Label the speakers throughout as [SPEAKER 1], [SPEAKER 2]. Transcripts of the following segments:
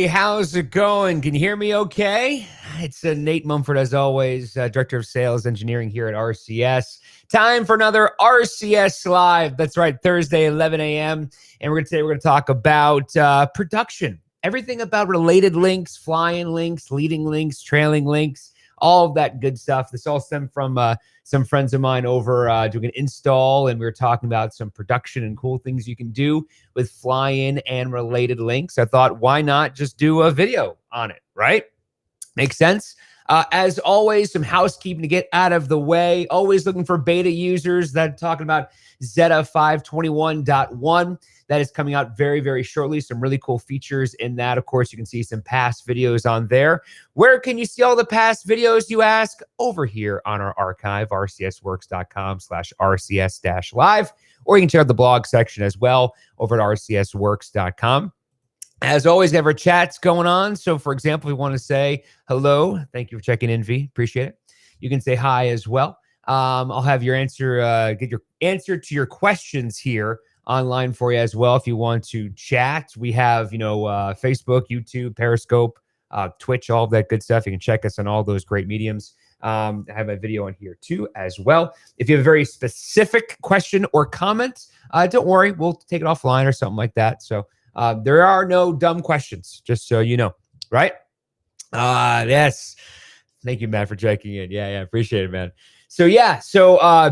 [SPEAKER 1] how's it going? Can you hear me okay? It's Nate Mumford, as always, Director of Sales Engineering here at RCS. Time for another RCS Live. That's right, Thursday, 11 a.m. And we're going to talk about production. Everything about related links, flying links, leading links, trailing links, all of that good stuff. This all stemmed from some friends of mine over doing an install, and we were talking about some production and cool things you can do with fly-in and related links. I thought, why not just do a video on it, right? Makes sense. As always, some housekeeping to get out of the way. Always looking for beta users that are talking about Zetta 521.1. That is coming out very, very shortly. Some really cool features in that. Of course, you can see some past videos on there. Where can you see all the past videos, you ask? Over here on our archive, rcsworks.com/rcs-live. Or you can check out the blog section as well over at rcsworks.com. As always, we have our chats going on. So, for example, if we want to say hello, thank you for checking in, V. Appreciate it. You can say hi as well. I'll have your answer, get your answer to your questions here online for you as well. If you want to chat, we have, Facebook, YouTube, Periscope, Twitch, all of that good stuff. You can check us on all those great mediums. I have a video on here too as well. If you have a very specific question or comment, don't worry, we'll take it offline or something like that. So there are no dumb questions, just so you know, right? Yes. Thank you, Matt, for checking in. Yeah, appreciate it, man. So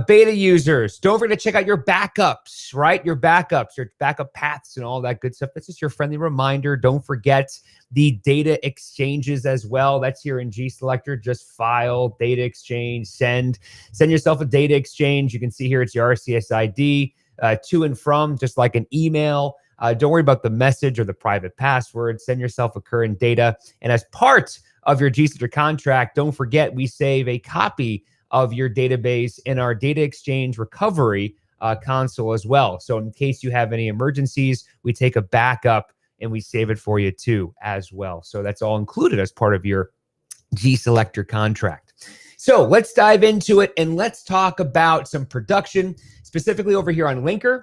[SPEAKER 1] beta users, don't forget to check out your backups, right? Your backups, your backup paths and all that good stuff. That's just your friendly reminder. Don't forget the data exchanges as well. That's here in GSelector. Just file, data exchange, send yourself a data exchange. You can see here it's your RCS ID, to and from, just like an email. Don't worry about the message or the private password. Send yourself a current data. And as part of your GSelector contract, don't forget we save a copy of your database in our data exchange recovery console as well. So in case you have any emergencies, we take a backup and we save it for you too as well. So that's all included as part of your GSelector contract. So let's dive into it and let's talk about some production, specifically over here on Linker.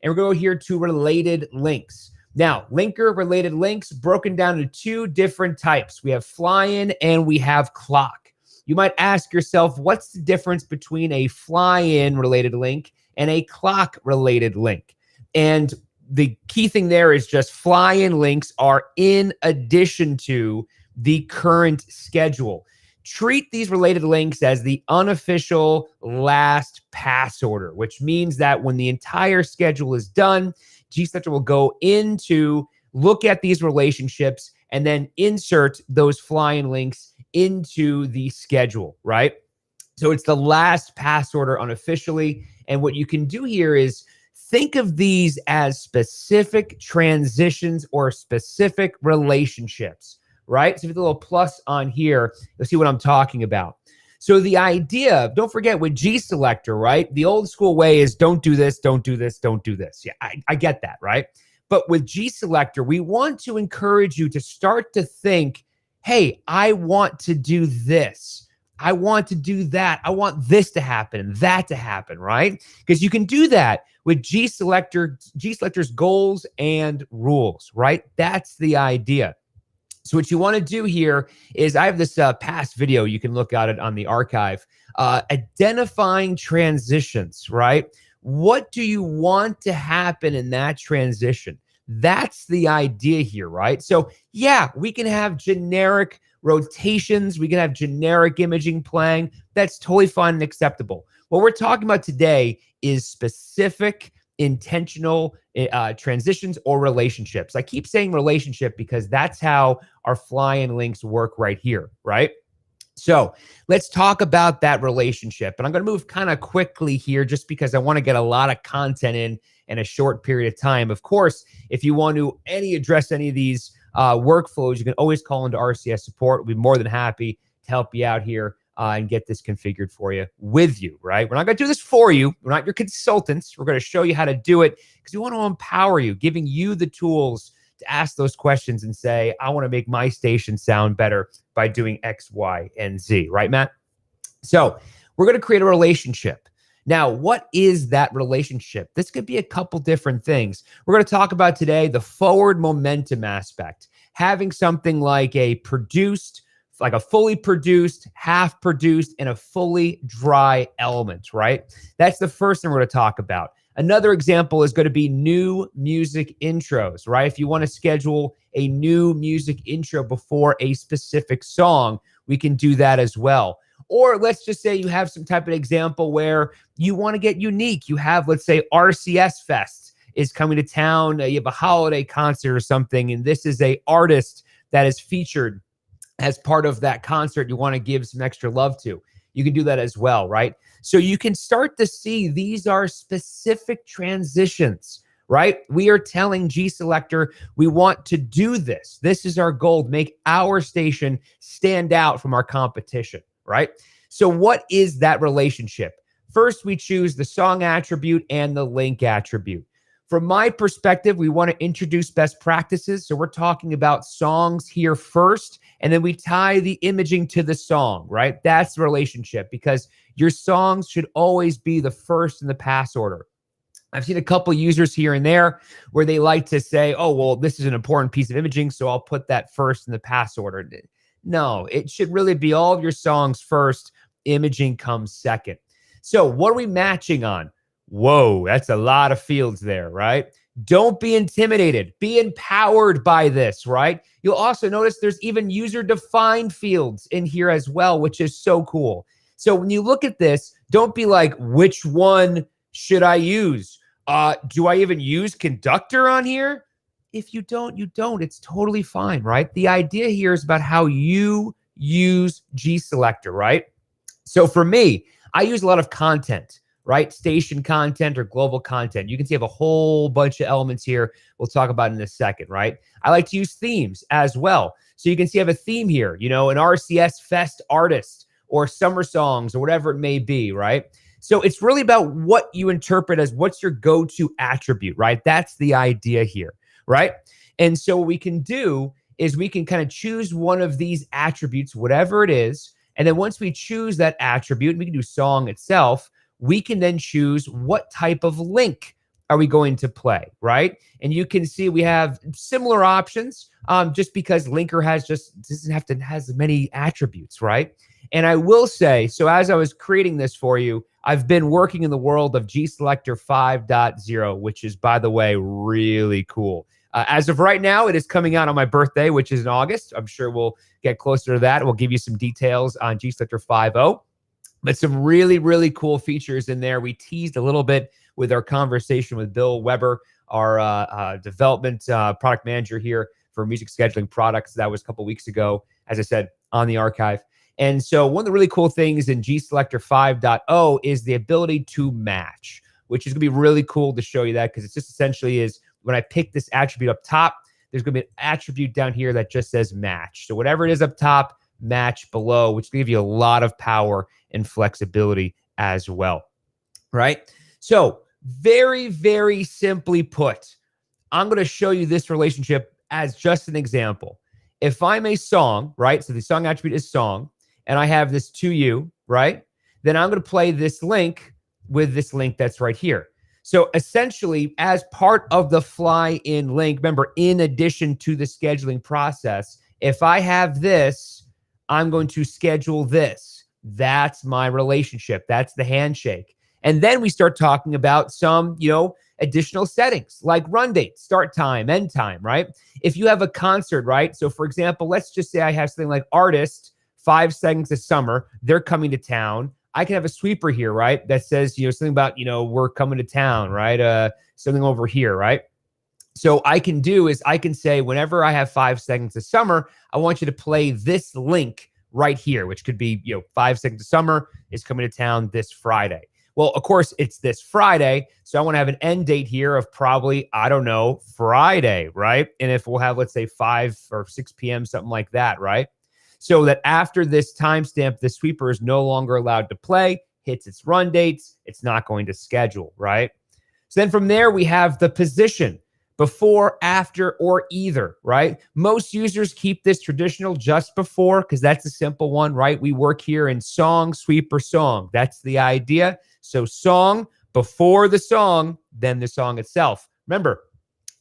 [SPEAKER 1] And we're going to go here to related links. Now, linker related links broken down into two different types. We have fly-in and we have clock. You might ask yourself, what's the difference between a fly-in related link and a clock related link? And the key thing there is just fly-in links are in addition to the current schedule. Treat these related links as the unofficial last pass order, which means that when the entire schedule is done, GSelector will go into look at these relationships and then insert those fly-in links into the schedule, right? So it's the last pass order unofficially. And what you can do here is think of these as specific transitions or specific relationships, right? So with a little plus on here, you'll see what I'm talking about. So the idea, don't forget with GSelector, right? The old school way is don't do this, don't do this, don't do this. Yeah, I get that, right? But with GSelector, we want to encourage you to start to think, hey, I want to do this. I want to do that. I want this to happen and that to happen, right? Because you can do that with GSelector's goals and rules, right? That's the idea. So what you want to do here is I have this past video. You can look at it on the archive. Identifying transitions, right? What do you want to happen in that transition? That's the idea here, right? So yeah, we can have generic rotations. We can have generic imaging playing. That's totally fine and acceptable. What we're talking about today is specific intentional transitions or relationships. I keep saying relationship because that's how our fly-in links work right here, right? So let's talk about that relationship. And I'm going to move kind of quickly here just because I want to get a lot of content in a short period of time. Of course, if you want to address any of these workflows, you can always call into RCS support. We'll be more than happy to help you out here and get this configured for you with you, right? We're not going to do this for you. We're not your consultants. We're going to show you how to do it because we want to empower you, giving you the tools to ask those questions and say, I want to make my station sound better by doing X, Y, and Z, right, Matt? So we're going to create a relationship. Now, what is that relationship? This could be a couple different things. We're going to talk about today the forward momentum aspect. having something like a produced, like a fully produced, half produced, and a fully dry element, right? That's the first thing we're going to talk about. Another example is going to be new music intros, right? If you want to schedule a new music intro before a specific song, we can do that as well. Or let's just say you have some type of example where you want to get unique. You have, let's say, RCS Fest is coming to town. You have a holiday concert or something, and this is a artist that is featured as part of that concert you want to give some extra love to. You can do that as well, right? So you can start to see these are specific transitions, right? We are telling GSelector we want to do this. This is our goal, make our station stand out from our competition, right? So what is that relationship? First, we choose the song attribute and the link attribute. From my perspective, we want to introduce best practices. So we're talking about songs here first, and then we tie the imaging to the song, right? That's the relationship, because your songs should always be the first in the pass order. I've seen a couple users here and there where they like to say, oh, well, this is an important piece of imaging, so I'll put that first in the pass order. No, it should really be all of your songs first. Imaging comes second. So what are we matching on? Whoa, that's a lot of fields there, right? Don't be intimidated. Be empowered by this, right? You'll also notice there's even user-defined fields in here as well, which is so cool. So when you look at this, don't be like, which one should I use? Do I even use conductor on here? If you don't, you don't. It's totally fine, right? The idea here is about how you use GSelector, right? So for me, I use a lot of content, right? Station content or global content. You can see I have a whole bunch of elements here we'll talk about in a second, right? I like to use themes as well. So you can see I have a theme here, you know, an RCS Fest artist or summer songs or whatever it may be, right? So it's really about what you interpret as what's your go-to attribute, right? That's the idea here, right? And so what we can do is we can kind of choose one of these attributes, whatever it is. And then once we choose that attribute, we can do song itself, we can then choose what type of link are we going to play, right? And you can see we have similar options just because linker has many attributes, right? And I will say, so as I was creating this for you, I've been working in the world of GSelector 5.0, which is, by the way, really cool. As of right now, it is coming out on my birthday, which is in August. I'm sure we'll get closer to that. We'll give you some details on GSelector 5.0. But some really, really cool features in there. We teased a little bit with our conversation with Bill Weber, our development product manager here for music scheduling products. That was a couple weeks ago, as I said, on the archive. And so one of the really cool things in GSelector 5.0 is the ability to match, which is going to be really cool to show you that, because it's just essentially is when I pick this attribute up top, there's going to be an attribute down here that just says match. So whatever it is up top, match below, which will give you a lot of power and flexibility as well, right? So very, very simply put, I'm going to show you this relationship as just an example. If I'm a song, right? So the song attribute is song, and I have this to you, right? Then I'm going to play this link with this link that's right here. So essentially, as part of the fly in link, remember, in addition to the scheduling process, if I have this, I'm going to schedule this. That's my relationship. That's the handshake. And then we start talking about some, additional settings like run date, start time, end time, right? If you have a concert, right? So for example, let's just say I have something like artist, 5 seconds of summer, they're coming to town. I can have a sweeper here, right? That says, something about, we're coming to town, right? Something over here, right? So I can do is I can say, whenever I have 5 seconds of summer, I want you to play this link right here, which could be, 5 seconds of summer is coming to town this Friday. Well, of course, it's this Friday. So I want to have an end date here of probably, I don't know, Friday, right? And if we'll have, let's say 5 or 6 p.m., something like that, right? So that after this timestamp, the sweeper is no longer allowed to play, hits its run dates, it's not going to schedule, right? So then from there, we have the position. Before, after, or either, right? Most users keep this traditional just before because that's a simple one, right? We work here in song, sweeper, song. That's the idea. So song, before the song, then the song itself. Remember,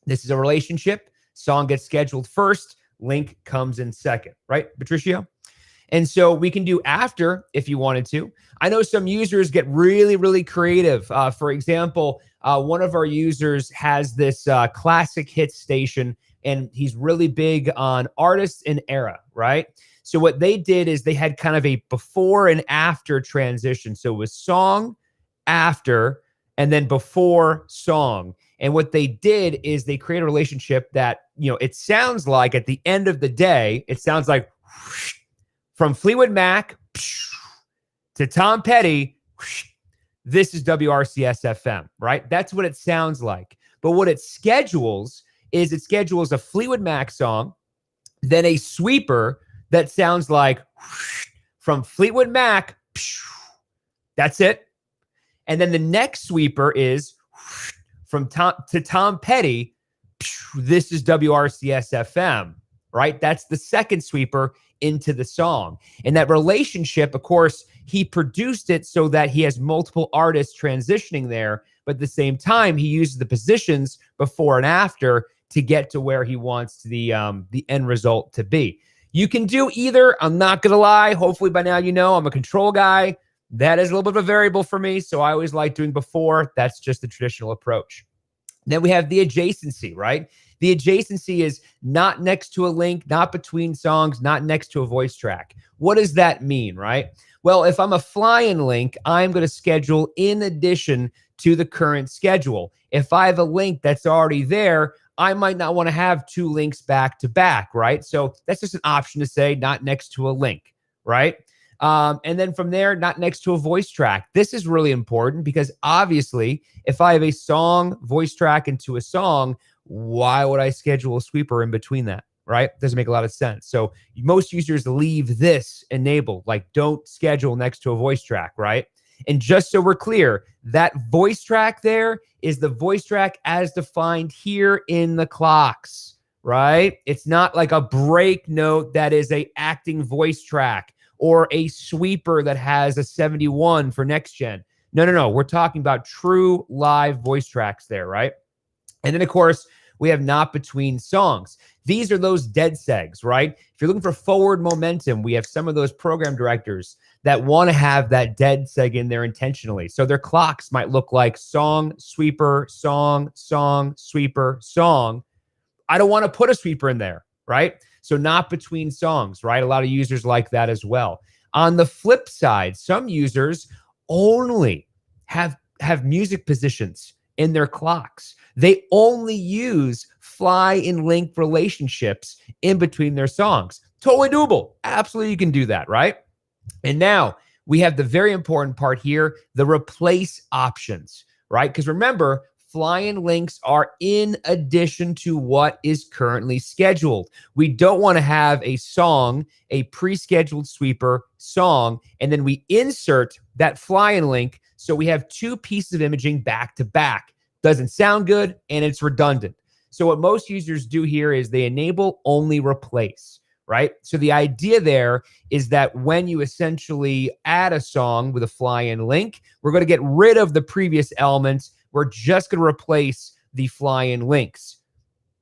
[SPEAKER 1] this is a relationship. Song gets scheduled first. link comes in second, right, Patricio? And so we can do after if you wanted to. I know some users get really, really creative. For example, one of our users has this classic hits station, and he's really big on artists and era, right? So what they did is they had kind of a before and after transition. So it was song, after, and then before, song. And what they did is they created a relationship that, it sounds like at the end of the day, it sounds like whoosh, from Fleetwood Mac to Tom Petty, this is WRCS FM, right? That's what it sounds like. But what it schedules is it schedules a Fleetwood Mac song, then a sweeper that sounds like from Fleetwood Mac, that's it. And then the next sweeper is from Tom Petty, this is WRCS FM, right? That's the second sweeper into the song. And that relationship, of course, he produced it so that he has multiple artists transitioning there, but at the same time, he uses the positions before and after to get to where he wants the end result to be. You can do either. I'm not going to lie. Hopefully by now you know I'm a control guy. That is a little bit of a variable for me, so I always like doing before. That's just the traditional approach. Then we have the adjacency, right? The adjacency is not next to a link, not between songs, not next to a voice track. What does that mean, right? Well, if I'm a fly-in link, I'm going to schedule in addition to the current schedule. If I have a link that's already there, I might not want to have two links back to back, right? So that's just an option to say not next to a link, right? And then from there, not next to a voice track. This is really important because obviously, if I have a song, voice track into a song, why would I schedule a sweeper in between that, right? Doesn't make a lot of sense. So most users leave this enabled, like don't schedule next to a voice track, right? And just so we're clear, that voice track there is the voice track as defined here in the clocks, right? It's not like a break note that is a acting voice track or a sweeper that has a 71 for next gen. No. We're talking about true live voice tracks there, right? And then, of course, we have not between songs. These are those dead segs, right? If you're looking for forward momentum, we have some of those program directors that want to have that dead seg in there intentionally. So their clocks might look like song, sweeper, song, song, sweeper, song. I don't want to put a sweeper in there, right? So not between songs, right? A lot of users like that as well. On the flip side, some users only have music positions in their clocks. They only use fly in link relationships in between their songs. Totally doable. Absolutely, you can do that, right? And now we have the very important part here, the replace options, right? Because remember, fly-in links are in addition to what is currently scheduled. We don't want to have a song, a pre-scheduled sweeper song, and then we insert that fly-in link so we have two pieces of imaging back to back. Doesn't sound good, and it's redundant. So what most users do here is they enable only replace, right? So the idea there is that when you essentially add a song with a fly-in link, we're going to get rid of the previous elements. We're just going to replace the fly-in links.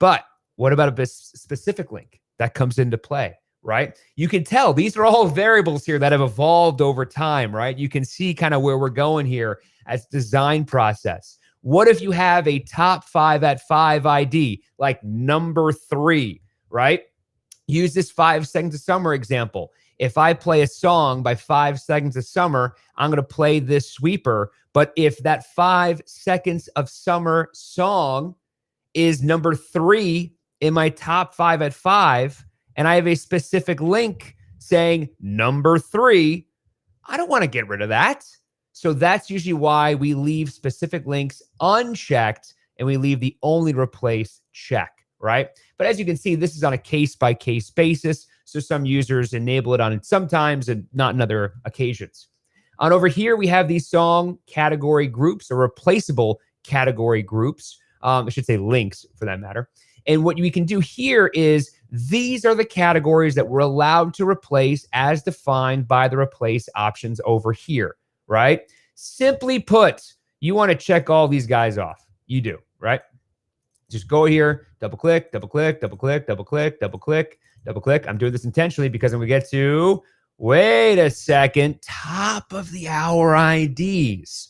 [SPEAKER 1] But what about a specific link that comes into play, right? You can tell these are all variables here that have evolved over time, right? You can see kind of where we're going here as design process. What if you have a top 5 at 5 ID, like number 3, right? Use this 5 Seconds of Summer example. If I play a song by 5 Seconds of Summer, I'm going to play this sweeper. But if that 5 Seconds of Summer song is number 3 in my top 5 at 5, and I have a specific link saying number 3, I don't want to get rid of that. So that's usually why we leave specific links unchecked and we leave the only replace check, right? But as you can see, this is on a case-by-case basis. So some users enable it on sometimes and not in other occasions. On over here, we have these song category groups or replaceable category groups. I should say links for that matter. And what we can do here is these are the categories that we're allowed to replace as defined by the replace options over here, right? Simply put, you want to check all these guys off. You do, right? Just go here, double click, double click, double click, double click, double click. Double click. I'm doing this intentionally because I'm going to get to, wait a second, top of the hour IDs.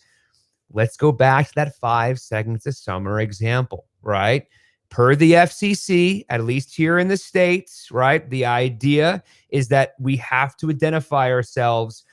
[SPEAKER 1] Let's go back to that 5 seconds of summer example, right? Per the FCC, at least here in the States, right? The idea is that we have to identify ourselves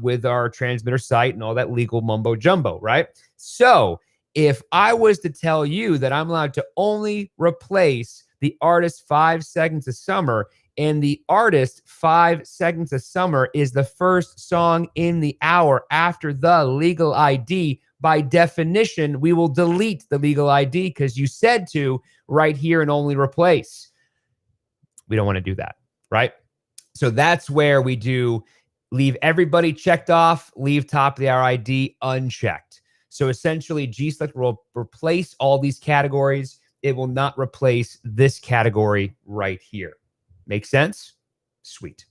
[SPEAKER 1] with our transmitter site and all that legal mumbo jumbo, right? So if I was to tell you that I'm allowed to only replace the artist 5 seconds of summer, and the artist 5 seconds of summer is the first song in the hour after the legal ID, by definition, we will delete the legal ID because you said to right here and only replace. We don't want to do that, right? So that's where we do leave everybody checked off, leave top of the hour ID unchecked. So essentially, GSelector will replace all these categories. It will not replace this category right here. Make sense? Sweet.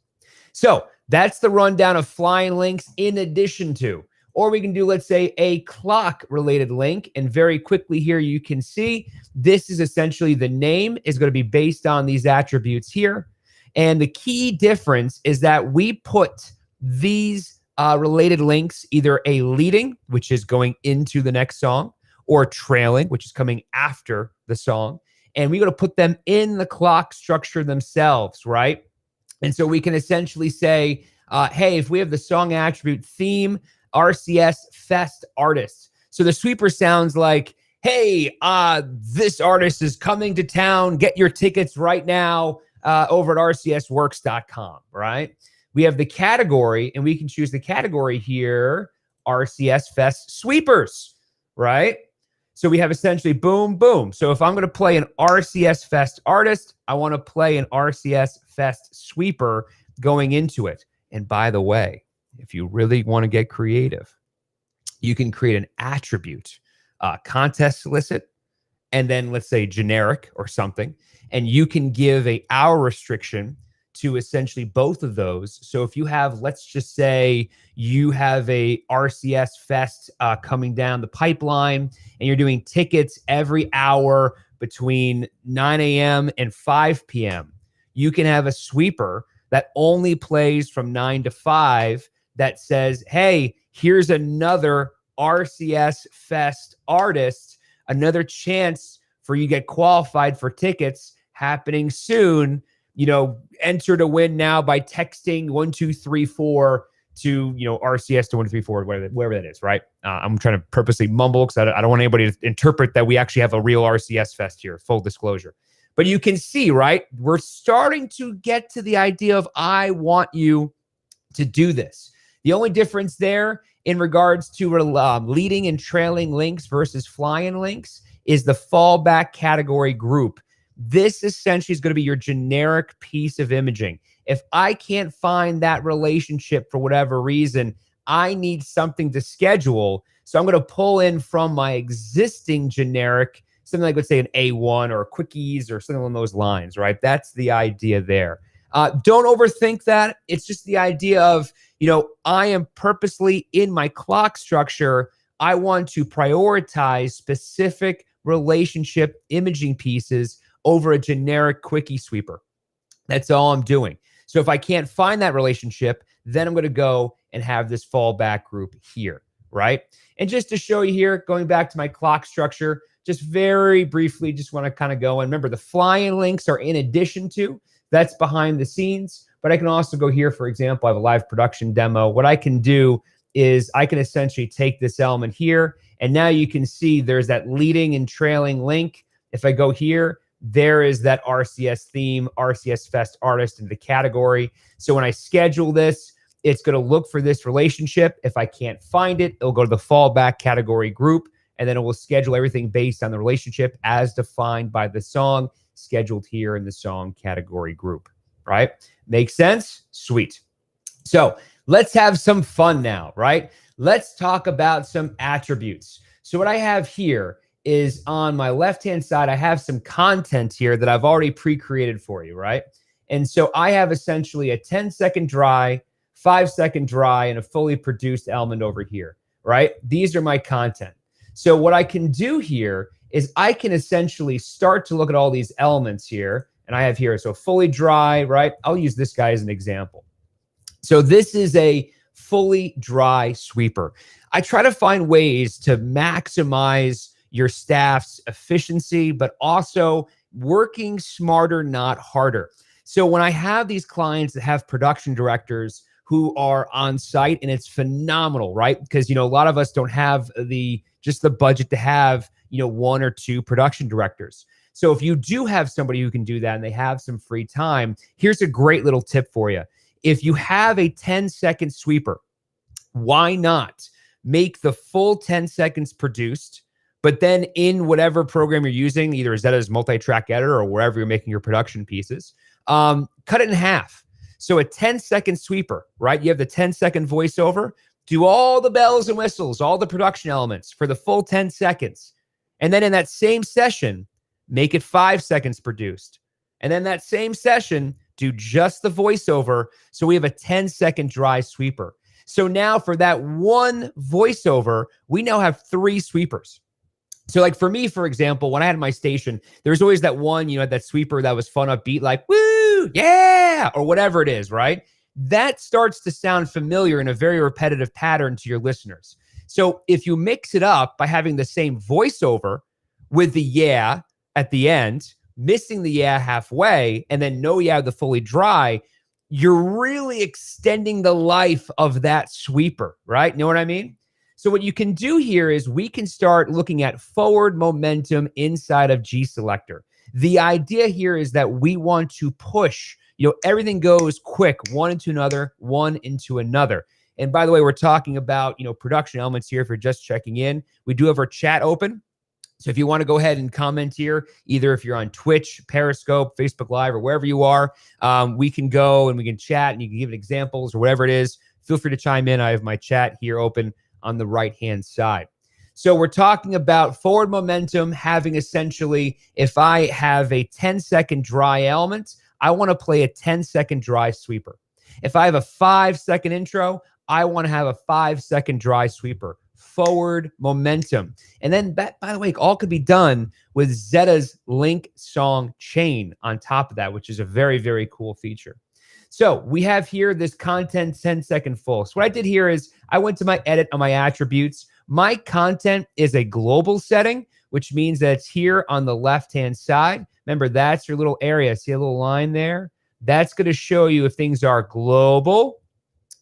[SPEAKER 1] So that's the rundown of flying links in addition to, or we can do, let's say, a clock related link. And very quickly here, you can see this is essentially the name is going to be based on these attributes here. And the key difference is that we put these related links, either a leading, which is going into the next song, or trailing, which is coming after the song. And we're going to put them in the clock structure themselves, right? And so we can essentially say, hey, if we have the song attribute theme, RCS Fest artist. So the sweeper sounds like, hey, this artist is coming to town. Get your tickets right now over at rcsworks.com, right? We have the category, and we can choose the category here, RCS Fest Sweepers, right? So we have essentially boom, boom. So if I'm going to play an RCS Fest artist, I want to play an RCS Fest sweeper going into it. And by the way, if you really want to get creative, you can create an attribute, contest solicit, and then let's say generic or something. And you can give a hour restriction to essentially both of those. So if you have, let's just say you have a RCS Fest coming down the pipeline and you're doing tickets every hour between 9 a.m. and 5 p.m., you can have a sweeper that only plays from 9 to 5 that says, hey, here's another RCS Fest artist, another chance for you to get qualified for tickets happening soon. You know, enter to win now by texting 1234 to, RCS to 134, whatever that is, right? I'm trying to purposely mumble because I don't want anybody to interpret that we actually have a real RCS Fest here, full disclosure. But you can see, right? We're starting to get to the idea of I want you to do this. The only difference there in regards to leading and trailing links versus flying links is the fallback category group. This essentially is going to be your generic piece of imaging. If I can't find that relationship for whatever reason, I need something to schedule. So I'm going to pull in from my existing generic, something like, let's say, an A1 or quickies or something along those lines, right? That's the idea there. Don't overthink that. It's just the idea of, I am purposely in my clock structure. I want to prioritize specific relationship imaging pieces over a generic quickie sweeper. That's all I'm doing. So if I can't find that relationship, then I'm going to go and have this fallback group here, right? And just to show you here, going back to my clock structure, just very briefly, just want to kind of go and remember the flying links are in addition to, that's behind the scenes. But I can also go here, for example, I have a live production demo. What I can do is I can essentially take this element here, and now you can see there's that leading and trailing link. If I go here, there is that RCS theme, RCS Fest artist in the category. So when I schedule this, it's going to look for this relationship. If I can't find it, it'll go to the fallback category group, and then it will schedule everything based on the relationship as defined by the song, scheduled here in the song category group, right? Makes sense? Sweet. So let's have some fun now, right? Let's talk about some attributes. So what I have here is on my left-hand side, I have some content here that I've already pre-created for you, right? And so I have essentially a 10-second dry, 5-second dry, and a fully produced element over here, right? These are my content. So what I can do here is I can essentially start to look at all these elements here. And I have here, so fully dry, right? I'll use this guy as an example. So this is a fully dry sweeper. I try to find ways to maximize your staff's efficiency, but also working smarter, not harder. So when I have these clients that have production directors who are on site, and it's phenomenal, right? Because, a lot of us don't have just the budget to have, one or two production directors. So if you do have somebody who can do that and they have some free time, here's a great little tip for you. If you have a 10-second sweeper, why not make the full 10 seconds produced, but then in whatever program you're using, either Zetta's multi-track editor or wherever you're making your production pieces, cut it in half. So a 10-second sweeper, right? You have the 10-second voiceover, do all the bells and whistles, all the production elements for the full 10 seconds. And then in that same session, make it 5 seconds produced. And then that same session, do just the voiceover. So we have a 10-second dry sweeper. So now for that one voiceover, we now have 3 sweepers. So like for me, for example, when I had my station, there's always that one, that sweeper that was fun upbeat, like, woo, yeah, or whatever it is, right? That starts to sound familiar in a very repetitive pattern to your listeners. So if you mix it up by having the same voiceover with the yeah at the end, missing the yeah halfway, and then no yeah the fully dry, you're really extending the life of that sweeper, right? Know what I mean? So what you can do here is we can start looking at forward momentum inside of GSelector. The idea here is that we want to push, everything goes quick, one into another, one into another. And by the way, we're talking about, production elements here. If you're just checking in, we do have our chat open. So if you want to go ahead and comment here, either if you're on Twitch, Periscope, Facebook Live, or wherever you are, we can go and we can chat and you can give examples or whatever it is. Feel free to chime in. I have my chat here open on the right-hand side. So we're talking about forward momentum having essentially, if I have a 10-second dry element, I want to play a 10-second dry sweeper. If I have a 5-second intro, I want to have a 5-second dry sweeper. Forward momentum. And then that, by the way, all could be done with Zetta's link song chain on top of that, which is a very, very cool feature. So we have here this content 10-second full. So what I did here is I went to my edit on my attributes. My content is a global setting, which means that it's here on the left-hand side. Remember, that's your little area. See a little line there? That's going to show you if things are global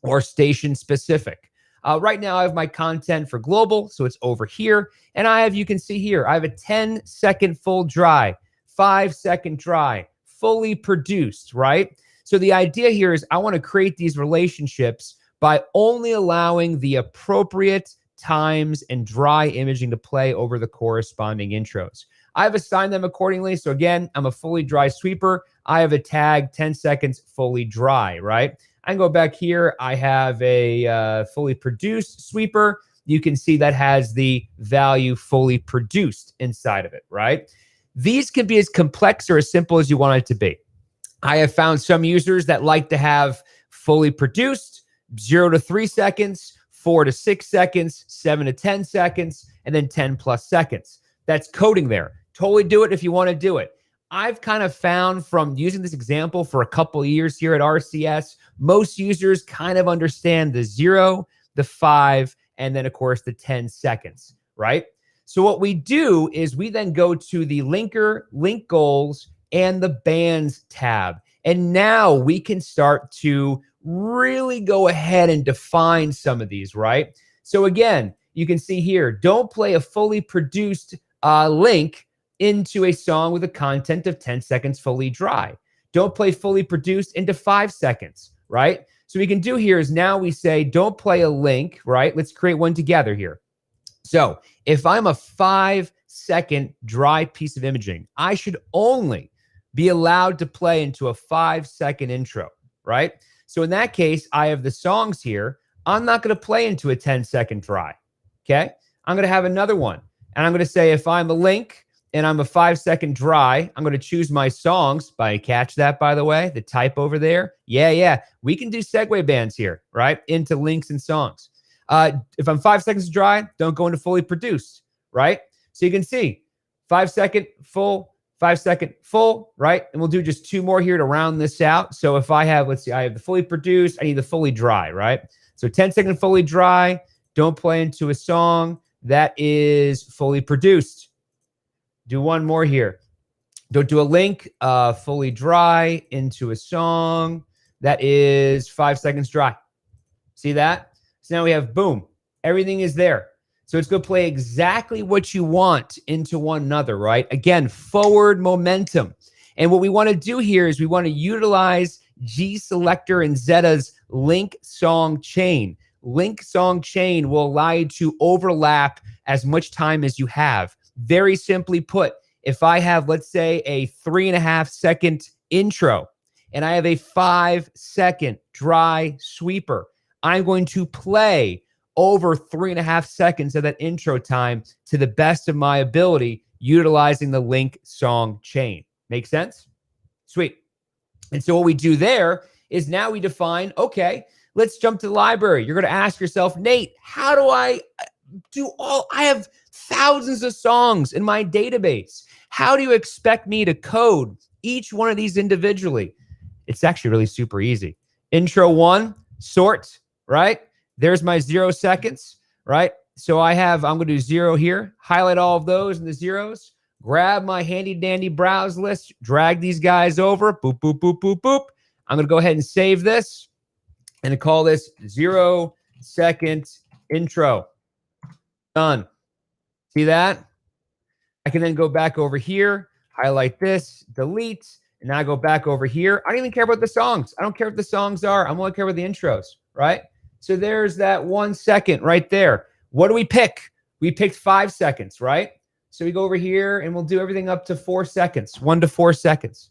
[SPEAKER 1] or station specific. Right now, I have my content for global, so it's over here. And you can see here, I have a 10-second full dry, 5-second dry, fully produced, right? So the idea here is I want to create these relationships by only allowing the appropriate times and dry imaging to play over the corresponding intros. I've assigned them accordingly. So again, I'm a fully dry sweeper. I have a tag 10 seconds fully dry, right? I can go back here. I have a fully produced sweeper. You can see that has the value fully produced inside of it, right? These can be as complex or as simple as you want it to be. I have found some users that like to have fully produced, 0 to 3 seconds, 4 to 6 seconds, 7 to 10 seconds, and then 10 plus seconds. That's coding there. Totally do it if you want to do it. I've kind of found from using this example for a couple of years here at RCS, most users kind of understand the 0, the 5, and then, of course, the 10 seconds, right? So what we do is we then go to the linker, link goals, and the bands tab. And now we can start to really go ahead and define some of these, right? So again, you can see here, don't play a fully produced link into a song with a content of 10 seconds fully dry. Don't play fully produced into 5 seconds, right? So we can do here is now we say, don't play a link, right? Let's create one together here. So if I'm a 5-second dry piece of imaging, I should only be allowed to play into a 5-second intro, right? So in that case, I have the songs here. I'm not going to play into a 10-second dry, okay? I'm going to have another one. And I'm going to say if I'm a link and I'm a 5-second dry, I'm going to choose my songs. Catch that, by the way, the type over there. Yeah. We can do segue bands here, right? Into links and songs. If I'm 5 seconds dry, don't go into fully produced, right? So you can see 5-second full, 5-second full, right? And we'll do just 2 more here to round this out. So if I have, let's see, I have the fully produced, I need the fully dry, right? So 10-second fully dry, don't play into a song. That is fully produced. Do one more here. Don't do a link, fully dry into a song. That is 5 seconds dry. See that? So now we have, boom, everything is there. So it's going to play exactly what you want into one another, right? Again, forward momentum. And what we want to do here is we want to utilize GSelector and Zetta's link song chain. Link song chain will allow you to overlap as much time as you have. Very simply put, if I have, let's say, a 3.5-second intro and I have a 5-second dry sweeper, I'm going to play over 3.5 seconds of that intro time to the best of my ability, utilizing the link song chain. Make sense? Sweet. And so what we do there is now we define, okay, let's jump to the library. You're going to ask yourself, Nate, how do I I have thousands of songs in my database. How do you expect me to code each one of these individually? It's actually really super easy. Intro 1, sort, right? There's my 0 seconds, right? So I'm going to do 0 here, highlight all of those in the zeros, grab my handy dandy browse list, drag these guys over, boop, boop, boop, boop, boop. I'm going to go ahead and save this and call this 0-second intro. Done. See that? I can then go back over here, highlight this, delete, and now I go back over here. I don't even care about the songs. I don't care what the songs are. I'm only care about the intros, right? So there's that 1 second right there. What do we pick? We picked 5 seconds, right? So we go over here and we'll do everything up to 4 seconds, 1 to 4 seconds.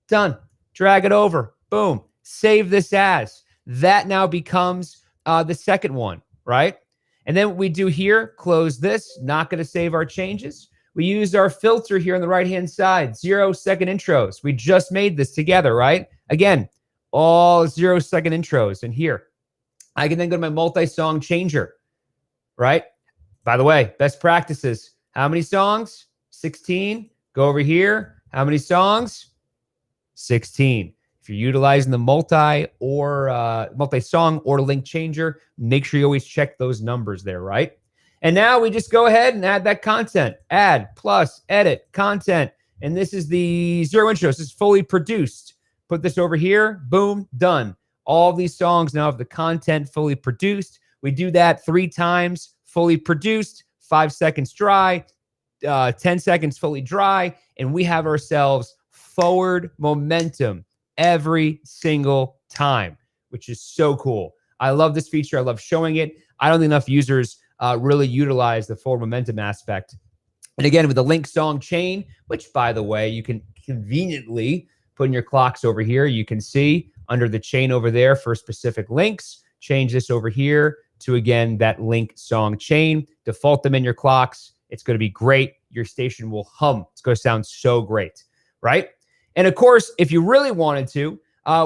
[SPEAKER 1] Done. Drag it over. Boom. Save this as. That now becomes the second one, right? And then what we do here, close this, not going to save our changes. We use our filter here on the right-hand side, 0-second intros. We just made this together, right? Again, all 0-second intros. And here, I can then go to my multi-song changer, right? By the way, best practices. How many songs? 16. Go over here. How many songs? 16. If you're utilizing the multi-song or link changer, make sure you always check those numbers there, right? And now we just go ahead and add that content. Add, plus, edit, content. And this is the 0 intros. This is fully produced. Put this over here. Boom, done. All of these songs now have the content fully produced. We do that 3 times, fully produced, 5 seconds dry, 10 seconds fully dry, and we have ourselves forward momentum every single time, which is so cool. I love this feature. I love showing it. I don't think enough users really utilize the forward momentum aspect. And again, with the link song chain, which, by the way, you can conveniently put in your clocks over here. You can see under the chain over there for specific links. Change this over here to, again, that link song chain. Default them in your clocks. It's going to be great. Your station will hum. It's going to sound so great, right? And of course, if you really wanted to,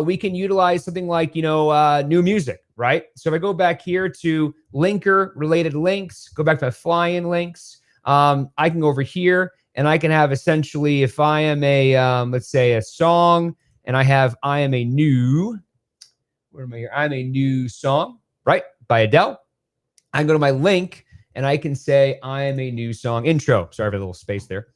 [SPEAKER 1] we can utilize something like, new music, right? So if I go back here to linker related links, go back to my fly-in links, I can go over here and I can have essentially, if I am a, let's say a song, and I have, I am a new, where am I here? I'm a new song, right? By Adele. I can go to my link and I can say, I am a new song intro. Sorry for a little space there.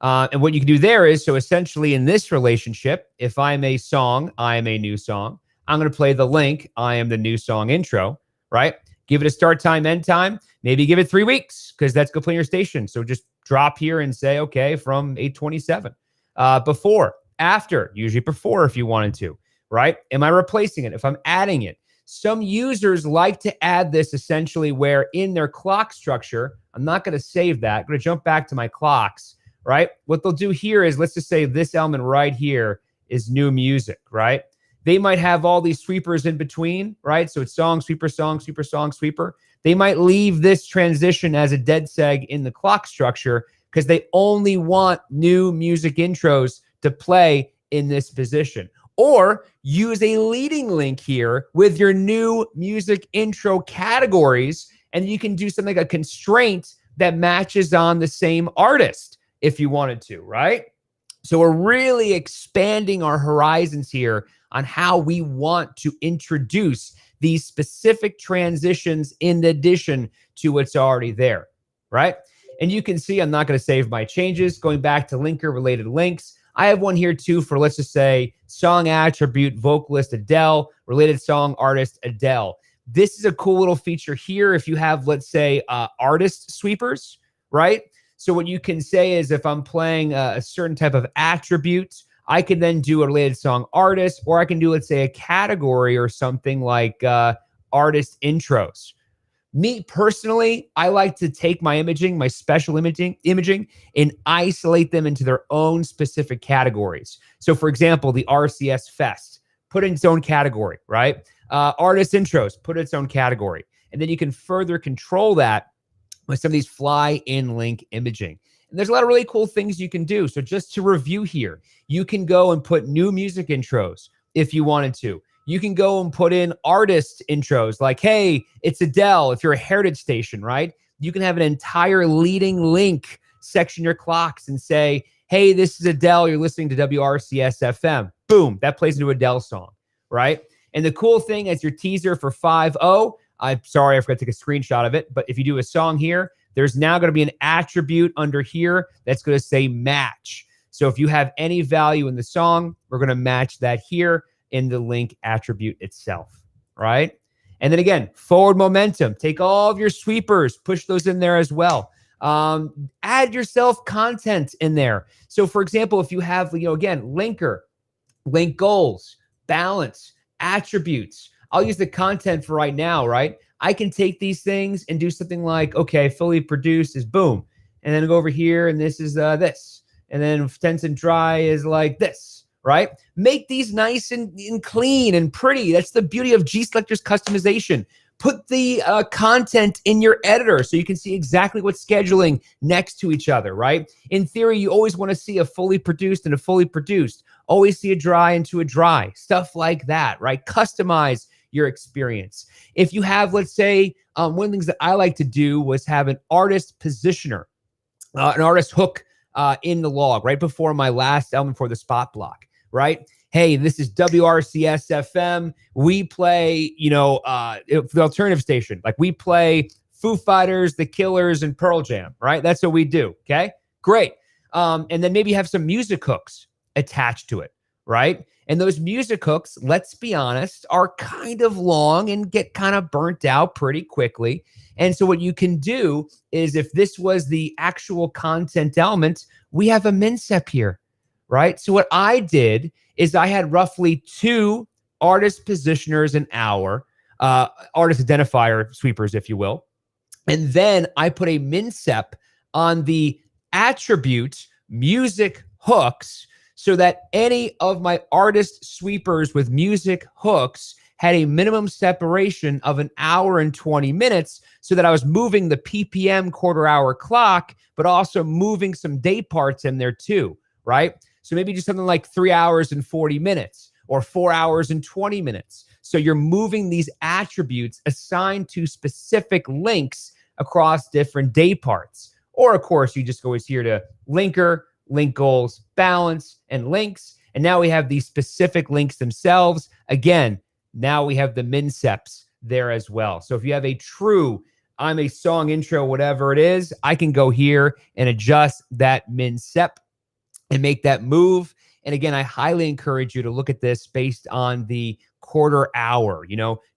[SPEAKER 1] And what you can do there is, so essentially in this relationship, if I'm a song, I am a new song, I'm going to play the link, I am the new song intro, right? Give it a start time, end time. Maybe give it 3 weeks because that's going to play your station. So just drop here and say, okay, from 8:27. Before, after, usually before if you wanted to, right? Am I replacing it? If I'm adding it. Some users like to add this essentially where in their clock structure, I'm not going to save that. I'm going to jump back to my clocks. Right? What they'll do here is, let's just say this element right here is new music, right? They might have all these sweepers in between, right? So it's song, sweeper, song, sweeper, song, sweeper. They might leave this transition as a dead seg in the clock structure because they only want new music intros to play in this position. Or use a leading link here with your new music intro categories, and you can do something like a constraint that matches on the same artist if you wanted to, right? So we're really expanding our horizons here on how we want to introduce these specific transitions in addition to what's already there, right? And you can see I'm not going to save my changes. Going back to linker related links, I have one here too for, let's just say, song attribute, vocalist Adele, related song artist Adele. This is a cool little feature here if you have, let's say, artist sweepers, right? So what you can say is if I'm playing a certain type of attribute, I can then do a related song artist, or I can do, let's say, a category or something like artist intros. Me personally, I like to take my imaging, my special imaging, and isolate them into their own specific categories. So for example, the RCS Fest, put in its own category, right? Artist intros, put in its own category. And then you can further control that with some of these fly in link imaging. And there's a lot of really cool things you can do. So just to review here, you can go and put new music intros if you wanted to. You can go and put in artist intros like, hey, it's Adele. If you're a heritage station, right? You can have an entire leading link section your clocks and say, hey, this is Adele. You're listening to WRCS FM. Boom, that plays into Adele song, right? And the cool thing as your teaser for 5.0, I'm sorry, I forgot to take a screenshot of it, but if you do a song here, there's now going to be an attribute under here that's going to say match. So if you have any value in the song, we're going to match that here in the link attribute itself, right? And then again, forward momentum. Take all of your sweepers, push those in there as well. Add yourself content in there. So for example, if you have, again, linker, link goals, balance, attributes. I'll use the content for right now, right? I can take these things and do something like, okay, fully produced is boom. And then go over here and this is this. And then tense and dry is like this, right? Make these nice and clean and pretty. That's the beauty of GSelector's customization. Put the content in your editor so you can see exactly what's scheduling next to each other, right? In theory, you always want to see a fully produced and a fully produced. Always see a dry into a dry. Stuff like that, right? Customize your experience. If you have, let's say, one of the things that I like to do was have an artist positioner, an artist hook in the log right before my last element for the spot block, right? Hey, this is WRCS FM. We play, the alternative station. Like we play Foo Fighters, The Killers, and Pearl Jam, right? That's what we do, okay? Great. And then maybe have some music hooks attached to it, right? And those music hooks, let's be honest, are kind of long and get kind of burnt out pretty quickly. And so what you can do is if this was the actual content element, we have a min sep here, right? So what I did is I had roughly 2 artist positioners an hour, artist identifier sweepers, if you will. And then I put a min sep on the attribute music hooks so that any of my artist sweepers with music hooks had a minimum separation of 1 hour and 20 minutes so that I was moving the PPM quarter-hour clock, but also moving some day parts in there too, right? So maybe do something like 3 hours and 40 minutes or 4 hours and 20 minutes. So you're moving these attributes assigned to specific links across different day parts. Or of course, you just go here to linker, link goals, balance, and links. And now we have these specific links themselves. Again, now we have the min seps there as well. So if you have a true, I'm a song intro, whatever it is, I can go here and adjust that min sep and make that move. And again, I highly encourage you to look at this based on the quarter hour.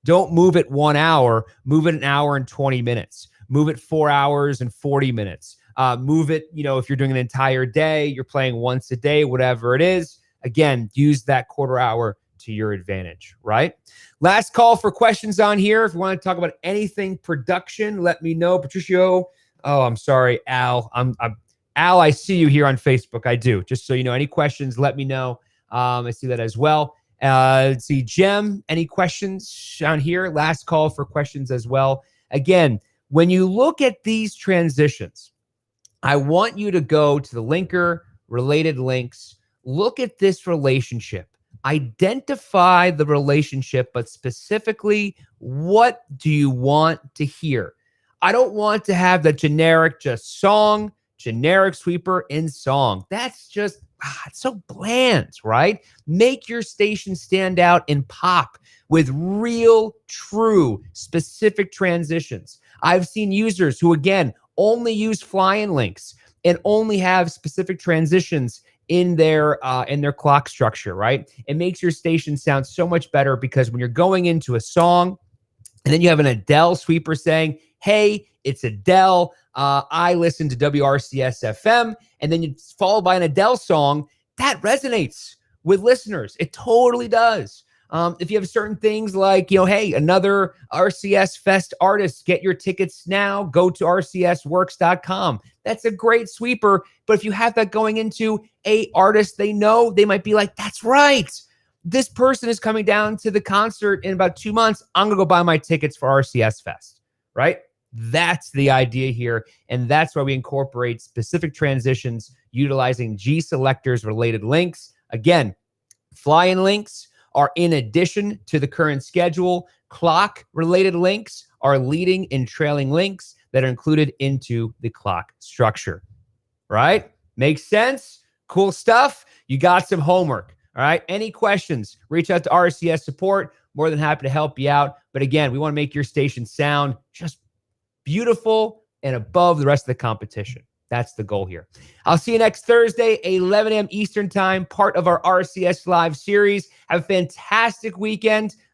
[SPEAKER 1] Don't move it 1 hour, move it 1 hour and 20 minutes, move it 4 hours and 40 minutes. Move it, if you're doing an entire day, you're playing once a day, whatever it is. Again, use that quarter hour to your advantage, right? Last call for questions on here. If you want to talk about anything production, let me know. Patricio, oh, I'm sorry, Al. Al, I see you here on Facebook. I do. Just so you know, any questions, let me know. I see that as well. Let's see, Jem, any questions on here? Last call for questions as well. Again, when you look at these transitions, I want you to go to the linker, related links, look at this relationship, identify the relationship, but specifically, what do you want to hear? I don't want to have the generic just song, generic sweeper in song. That's just it's so bland, right? Make your station stand out and pop with real, true, specific transitions. I've seen users who, again, only use fly-in links and only have specific transitions in their clock structure, right? It makes your station sound so much better because when you're going into a song and then you have an Adele sweeper saying, hey, it's Adele, I listen to WRCS FM, and then you followed by an Adele song, that resonates with listeners. It totally does. If you have certain things like, hey, another RCS Fest artist, get your tickets now, go to rcsworks.com. That's a great sweeper. But if you have that going into a artist they know, they might be like, that's right. This person is coming down to the concert in about 2 months. I'm going to go buy my tickets for RCS Fest, right? That's the idea here. And that's why we incorporate specific transitions utilizing GSelector's related links. Again, fly-in links are in addition to the current schedule. Clock-related links are leading and trailing links that are included into the clock structure, right? Makes sense? Cool stuff. You got some homework, all right? Any questions, reach out to RCS support. More than happy to help you out. But again, we want to make your station sound just beautiful and above the rest of the competition. That's the goal here. I'll see you next Thursday, 11 a.m. Eastern time, part of our RCS Live series. Have a fantastic weekend.